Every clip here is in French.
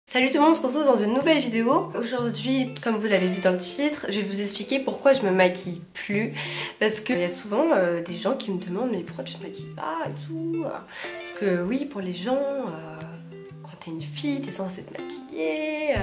Salut tout le monde, on se retrouve dans une nouvelle vidéo. Aujourd'hui, comme vous l'avez vu dans le titre, je vais vous expliquer pourquoi je me maquille plus. Parce qu'il y a souvent des gens qui me demandent mais pourquoi tu te maquilles pas et tout. Parce que oui, pour les gens, quand t'es une fille, t'es censée te maquiller.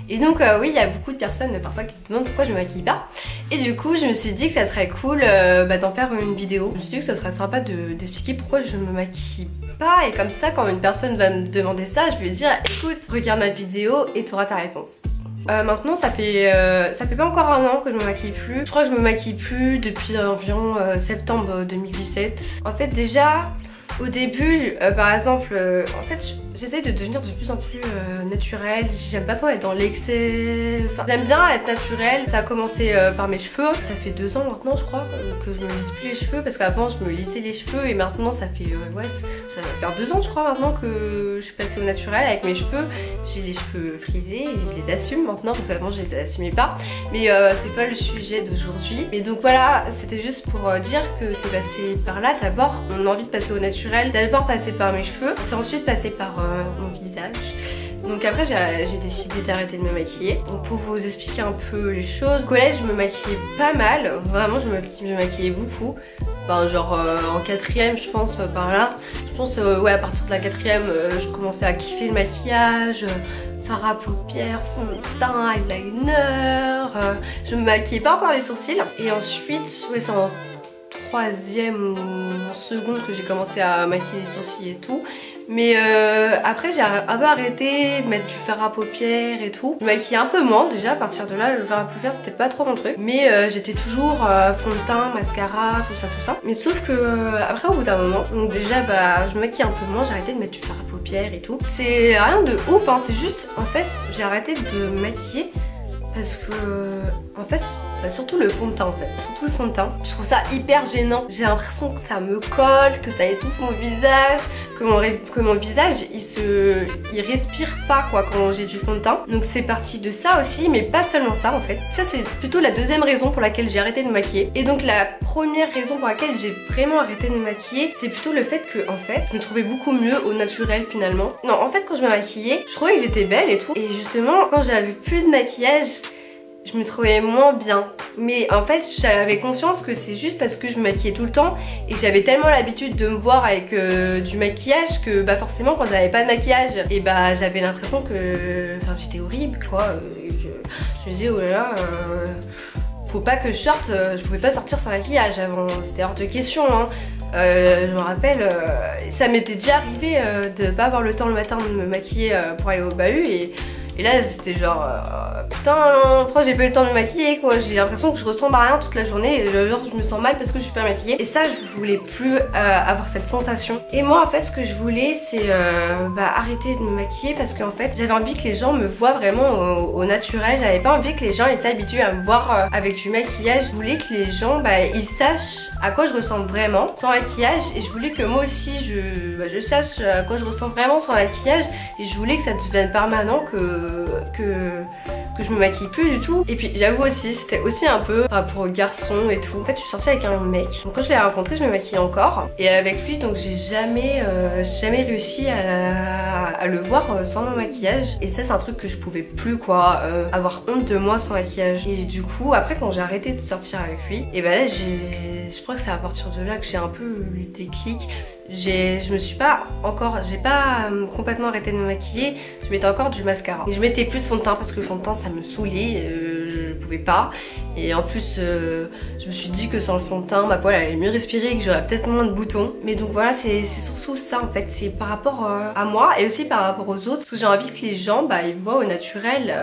Et donc oui, il y a beaucoup de personnes parfois qui se demandent pourquoi je me maquille pas. Et du coup, je me suis dit que ça serait cool d'en faire une vidéo. Je me suis dit que ça serait sympa d'expliquer pourquoi je me maquille pas. Et comme ça, quand une personne va me demander ça, je vais lui dire écoute, regarde ma vidéo et tu auras ta réponse. Maintenant ça fait pas encore un an que je me maquille plus. Je crois que je me maquille plus depuis environ septembre 2017. En fait déjà au début par exemple en fait j'essaie de devenir de plus en plus naturelle. J'aime pas trop être dans l'excès, enfin, j'aime bien être naturelle. Ça a commencé par mes cheveux. Ça fait 2 ans maintenant je crois que je me lisse plus les cheveux, parce qu'avant je me lissais les cheveux et maintenant ça fait ouais, ça va faire 2 ans je crois maintenant que je suis passée au naturel avec mes cheveux. J'ai les cheveux frisés et je les assume maintenant, parce qu'avant je les assumais pas. Mais c'est pas le sujet d'aujourd'hui. Mais donc voilà, c'était juste pour dire que c'est passé par là. D'abord on a envie de passer au naturel, d'abord passer par mes cheveux, c'est ensuite passer par mon visage. Donc après j'ai décidé d'arrêter de me maquiller. Donc pour vous expliquer un peu les choses, au collège je me maquillais pas mal, vraiment je me maquillais beaucoup. Enfin, genre en 4ème je pense par là. Je pense ouais, à partir de la 4ème je commençais à kiffer le maquillage, fard à paupières, fond de teint, eyeliner. Je me maquillais pas encore les sourcils. Et ensuite ouais, c'est en 3ème ou en seconde que j'ai commencé à maquiller les sourcils et tout. Mais après j'ai un peu arrêté de mettre du fard à paupières et tout. Je me maquillais un peu moins déjà. À partir de là le fard à paupières c'était pas trop mon truc. Mais j'étais toujours fond de teint, mascara, tout ça. Mais sauf que après au bout d'un moment, donc déjà je me maquille un peu moins. J'ai arrêté de mettre du fard à paupières et tout. C'est rien de ouf hein, c'est juste en fait j'ai arrêté de me maquiller parce que en fait surtout le fond de teint en fait, surtout le fond de teint, je trouve ça hyper gênant. J'ai l'impression que ça me colle, que ça étouffe mon visage, que mon visage il respire pas quoi quand j'ai du fond de teint. Donc c'est parti de ça aussi, mais pas seulement ça en fait. Ça c'est plutôt la 2ème raison pour laquelle j'ai arrêté de me maquiller. Et donc la première raison pour laquelle j'ai vraiment arrêté de me maquiller, c'est plutôt le fait que en fait je me trouvais beaucoup mieux au naturel finalement. Non en fait quand je me maquillais, je trouvais que j'étais belle et tout. Et justement quand j'avais plus de maquillage, je me trouvais moins bien. Mais en fait j'avais conscience que c'est juste parce que je me maquillais tout le temps et que j'avais tellement l'habitude de me voir avec du maquillage que forcément quand j'avais pas de maquillage et j'avais l'impression que j'étais horrible quoi. Je me disais oh là là faut pas que je sorte, je pouvais pas sortir sans maquillage avant, c'était hors de question hein. Je me rappelle, ça m'était déjà arrivé de pas avoir le temps le matin de me maquiller pour aller au bahut et là c'était genre putain pourquoi j'ai pas eu le temps de me maquiller quoi. J'ai l'impression que je ressemble à rien toute la journée et genre je me sens mal parce que je suis pas maquillée. Et ça je voulais plus avoir cette sensation. Et moi en fait ce que je voulais c'est arrêter de me maquiller parce qu'en fait j'avais envie que les gens me voient vraiment au naturel. J'avais pas envie que les gens ils s'habituent à me voir avec du maquillage. Je voulais que les gens ils sachent à quoi je ressemble vraiment sans maquillage. Et je voulais que moi aussi je sache à quoi je ressemble vraiment sans maquillage. Et je voulais que ça devienne permanent que je me maquille plus du tout. Et puis j'avoue aussi c'était aussi un peu par rapport aux garçons et tout. En fait je suis sortie avec un mec, donc quand je l'ai rencontré je me maquillais encore et avec lui donc j'ai jamais réussi à le voir sans mon maquillage. Et ça c'est un truc que je pouvais plus quoi, avoir honte de moi sans maquillage. Et du coup après quand j'ai arrêté de sortir avec lui, et là je crois que c'est à partir de là que j'ai un peu eu le déclic. J'ai pas complètement arrêté de me maquiller, je mettais encore du mascara. Et je mettais plus de fond de teint parce que le fond de teint ça me saoulait, je pouvais pas. Et en plus je me suis dit que sans le fond de teint ma peau elle allait mieux respirer et que j'aurais peut-être moins de boutons. Mais donc voilà c'est surtout ça en fait, c'est par rapport à moi et aussi par rapport aux autres. Parce que j'ai envie que les gens ils voient au naturel,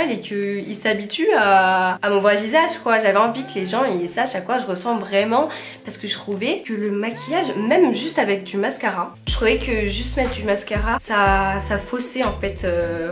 et qu'ils s'habituent à mon vrai visage quoi. J'avais envie que les gens ils sachent à quoi je ressemble vraiment, parce que je trouvais que le maquillage, même juste avec du mascara, je trouvais que juste mettre du mascara ça faussait en fait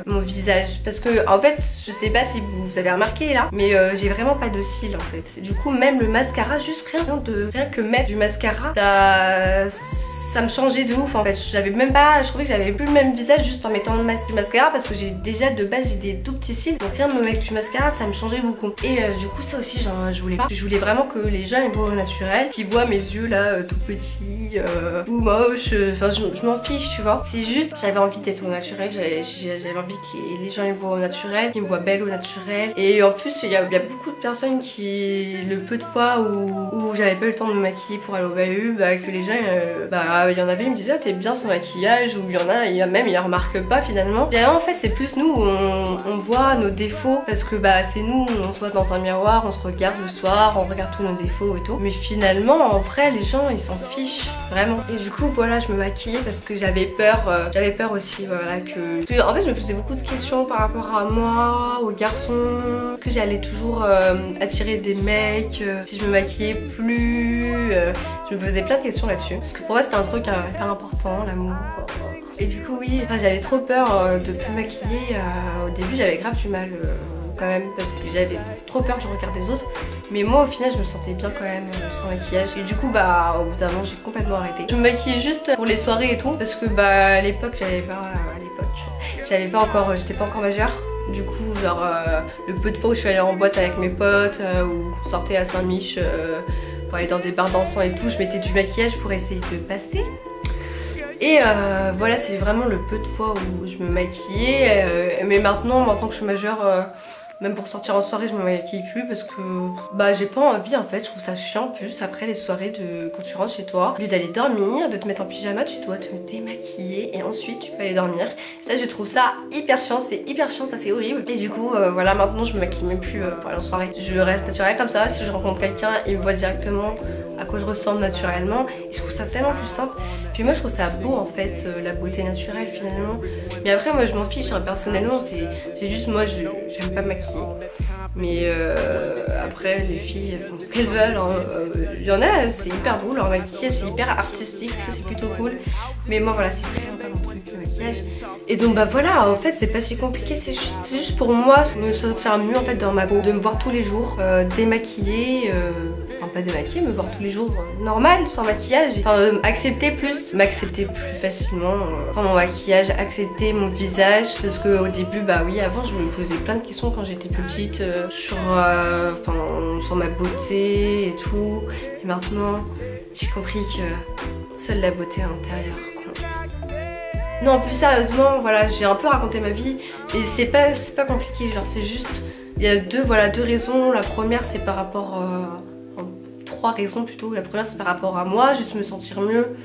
mon visage. Parce que en fait je sais pas si vous avez remarqué là, mais j'ai vraiment pas de cils en fait. Du coup même le mascara, juste rien que mettre du mascara, ça me changeait de ouf en fait. J'avais même pas, je trouvais que j'avais plus le même visage juste en mettant du mascara, parce que j'ai déjà de base j'ai des tout petits cils, donc rien de me mettre du mascara ça me changeait beaucoup. Et du coup ça aussi je voulais pas. Je voulais vraiment que les gens ils me voient au naturel, qu'ils voient mes yeux là tout petits, ou moches, enfin je m'en fiche tu vois. C'est juste j'avais envie d'être au naturel, j'avais envie que les gens ils me voient au naturel, qu'ils me voient belle au naturel. Et en plus il y a beaucoup de personnes qui, le peu de fois où j'avais pas eu le temps de me maquiller pour aller au bahut, bah que les gens il y en avait ils me disaient ah, t'es bien sans maquillage, ou il y a même ils remarquent pas finalement. Et en fait c'est plus nous on voit nos défauts, parce que bah c'est nous on se voit dans un miroir, on se regarde le soir, on regarde tous nos défauts et tout, mais finalement en vrai les gens ils s'en fichent vraiment. Et du coup voilà je me maquillais parce que j'avais peur aussi voilà que en fait je me posais beaucoup de questions par rapport à moi, aux garçons, que j'allais toujours attirer des mecs si je me maquillais plus, je me posais plein de questions là-dessus, parce que pour moi c'était un truc hyper important, l'amour. Et du coup oui, enfin, j'avais trop peur de plus maquiller, au début j'avais grave du mal quand même, parce que j'avais trop peur que je regarde les autres, mais moi au final je me sentais bien quand même sans maquillage. Et du coup bah au bout d'un moment j'ai complètement arrêté. Je me maquillais juste pour les soirées et tout, parce que bah à l'époque j'étais pas encore majeure. Du coup genre le peu de fois où je suis allée en boîte avec mes potes, ou on sortait à Saint-Mich pour aller dans des bars dansants et tout, je mettais du maquillage pour essayer de passer. Et voilà, c'est vraiment le peu de fois où je me maquillais, mais maintenant que je suis majeure, même pour sortir en soirée je me maquille plus, parce que bah j'ai pas envie en fait. Je trouve ça chiant en plus après les soirées quand tu rentres chez toi, au lieu d'aller dormir, de te mettre en pyjama, tu dois te démaquiller et ensuite tu peux aller dormir. Ça je trouve ça hyper chiant, c'est hyper chiant, ça c'est horrible. Et du coup voilà, maintenant je me maquille même plus pour aller en soirée. Je reste naturelle comme ça, si je rencontre quelqu'un il me voit directement à quoi je ressemble naturellement, et je trouve ça tellement plus simple. Puis moi je trouve ça beau en fait, la beauté naturelle finalement. Mais après moi je m'en fiche hein, personnellement, c'est juste moi j'aime pas me maquiller. Mais après les filles elles font ce qu'elles veulent hein. Il y en a c'est hyper beau, leur maquillage c'est hyper artistique, ça c'est plutôt cool. Mais moi voilà, c'est vraiment pas mon truc le maquillage. Et donc bah voilà, en fait c'est pas si compliqué, c'est juste pour moi me sentir mieux en fait dans ma peau, de me voir tous les jours démaquillée, enfin pas démaquillée, me voir tous les jours normal, sans maquillage. Enfin m'accepter plus facilement sans mon maquillage, accepter mon visage, parce que au début bah oui, avant je me posais plein de questions quand j'étais plus petite sur ma beauté et tout. Et maintenant j'ai compris que seule la beauté intérieure compte. Non, plus sérieusement, voilà, j'ai un peu raconté ma vie, et c'est pas compliqué, genre c'est juste, il y a deux raisons. La première c'est par rapport, trois raisons plutôt. La première c'est par rapport à moi, juste me sentir mieux,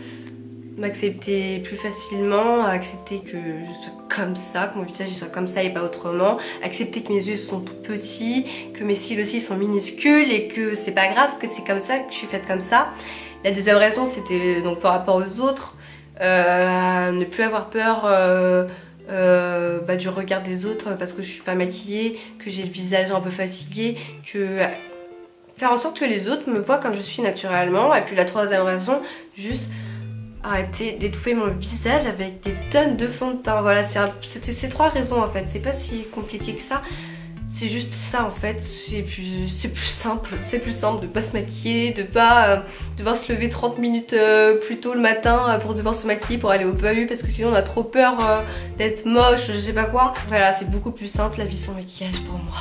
m'accepter plus facilement, accepter que je sois comme ça, que mon visage soit comme ça et pas autrement, accepter que mes yeux sont tout petits, que mes cils aussi sont minuscules, et que c'est pas grave, que c'est comme ça, que je suis faite comme ça. La deuxième raison c'était donc par rapport aux autres, ne plus avoir peur du regard des autres parce que je suis pas maquillée, que j'ai le visage un peu fatigué, que faire en sorte que les autres me voient comme je suis naturellement. Et puis la troisième raison, juste arrêter d'étouffer mon visage avec des tonnes de fond de teint. Voilà, c'était ces trois raisons en fait, c'est pas si compliqué que ça. C'est juste ça en fait, c'est plus simple de pas se maquiller, de pas devoir se lever 30 minutes plus tôt le matin pour devoir se maquiller pour aller au bahut, parce que sinon on a trop peur d'être moche, je sais pas quoi. Voilà, c'est beaucoup plus simple la vie sans maquillage pour moi.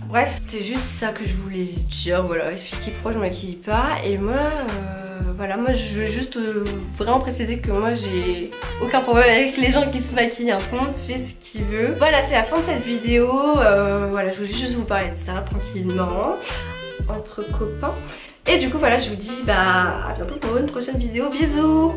Bref, c'était juste ça que je voulais dire, voilà, expliquer pourquoi je me maquille pas. Et moi, voilà, moi je veux juste vraiment préciser que moi j'ai aucun problème avec les gens qui se maquillent, hein. Tout le monde fait ce qu'il veut. Voilà, c'est la fin de cette vidéo, voilà, je voulais juste vous parler de ça, tranquillement, entre copains. Et du coup voilà, je vous dis bah à bientôt pour une prochaine vidéo, bisous.